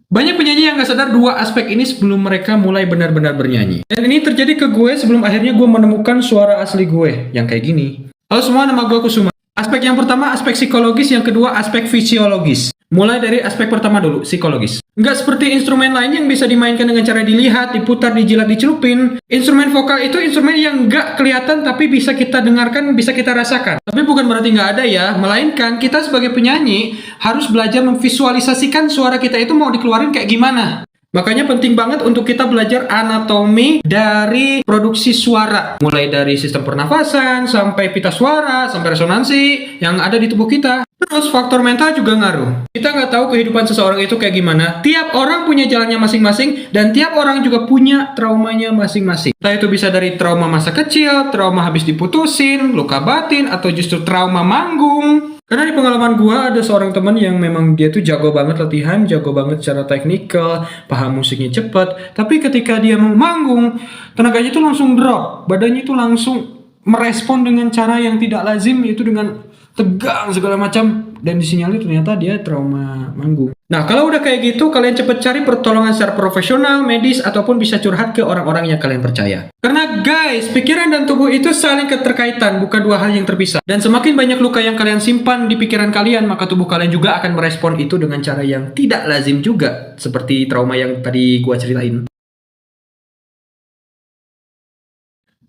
Banyak penyanyi yang gak sadar dua aspek ini sebelum mereka mulai benar-benar bernyanyi. Dan ini terjadi ke gue sebelum akhirnya gue menemukan suara asli gue yang kayak gini. Halo semua, nama gue Kusuma. Aspek yang pertama aspek psikologis, yang kedua aspek fisiologis. Mulai dari aspek pertama dulu, psikologis. Nggak seperti instrumen lain yang bisa dimainkan dengan cara dilihat, diputar, dijilat, dicelupin. Instrumen vokal itu instrumen yang nggak kelihatan tapi bisa kita dengarkan, bisa kita rasakan. Tapi bukan berarti nggak ada ya, melainkan kita sebagai penyanyi harus belajar memvisualisasikan suara kita itu mau dikeluarin kayak gimana. Makanya penting banget untuk kita belajar anatomi dari produksi suara. Mulai dari sistem pernafasan, sampai pita suara, sampai resonansi yang ada di tubuh kita. Terus faktor mental juga ngaruh. Kita nggak tahu kehidupan seseorang itu kayak gimana. Tiap orang punya jalannya masing-masing, dan tiap orang juga punya traumanya masing-masing. Entah itu bisa dari trauma masa kecil, trauma habis diputusin, luka batin, atau justru trauma manggung. Karena di pengalaman gua ada seorang teman yang memang dia tuh jago banget latihan, jago banget secara teknikal, paham musiknya cepet. Tapi ketika dia mau manggung, tenaganya tuh langsung drop. Badannya tuh langsung merespon dengan cara yang tidak lazim, yaitu dengan tegang segala macam, dan disinyalir ternyata dia trauma manggung. Nah, kalau udah kayak gitu, kalian cepet cari pertolongan secara profesional, medis, ataupun bisa curhat ke orang-orang yang kalian percaya. Karena guys, pikiran dan tubuh itu saling keterkaitan, bukan dua hal yang terpisah. Dan semakin banyak luka yang kalian simpan di pikiran kalian, maka tubuh kalian juga akan merespon itu dengan cara yang tidak lazim juga, seperti trauma yang tadi gua ceritain.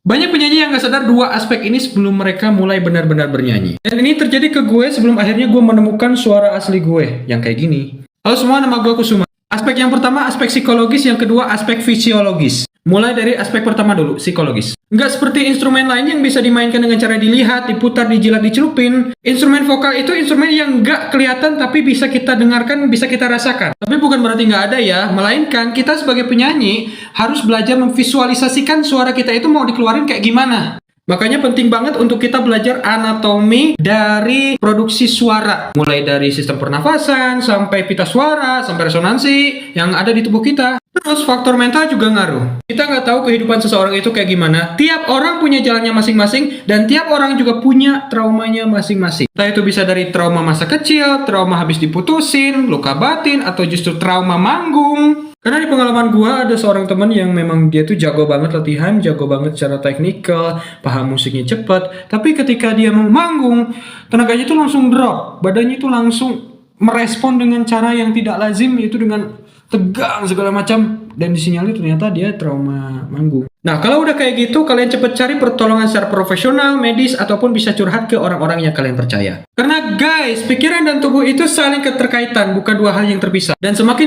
Banyak penyanyi yang gak sadar dua aspek ini sebelum mereka mulai benar-benar bernyanyi. Dan ini terjadi ke gue sebelum akhirnya gue menemukan suara asli gue yang kayak gini. Halo semua, nama gue Kusuma. Aspek yang pertama aspek psikologis, yang kedua aspek fisiologis. Mulai dari aspek pertama dulu, psikologis. Nggak seperti instrumen lain yang bisa dimainkan dengan cara dilihat, diputar, dijilat, dicelupin. Instrumen vokal itu instrumen yang nggak kelihatan tapi bisa kita dengarkan, bisa kita rasakan. Tapi bukan berarti nggak ada ya, melainkan kita sebagai penyanyi harus belajar memvisualisasikan suara kita itu mau dikeluarin kayak gimana. Makanya penting banget untuk kita belajar anatomi dari produksi suara. Mulai dari sistem pernafasan, sampai pita suara, sampai resonansi yang ada di tubuh kita. Terus faktor mental juga ngaruh. Kita nggak tahu kehidupan seseorang itu kayak gimana. Tiap orang punya jalannya masing-masing, dan tiap orang juga punya traumanya masing-masing. Entah itu bisa dari trauma masa kecil, trauma habis diputusin, luka batin, atau justru trauma manggung. Karena di pengalaman gua ada seorang teman yang memang dia tuh jago banget latihan, jago banget secara teknikal, paham musiknya cepet. Tapi ketika dia mau manggung, tenaganya tuh langsung drop. Badannya tuh langsung merespon dengan cara yang tidak lazim, yaitu dengan tegang segala macam, dan disinyalir ternyata dia trauma manggung. Nah, kalau udah kayak gitu, kalian cepet cari pertolongan secara profesional, medis, ataupun bisa curhat ke orang-orang yang kalian percaya. Karena guys, pikiran dan tubuh itu saling keterkaitan, bukan dua hal yang terpisah. Dan semakin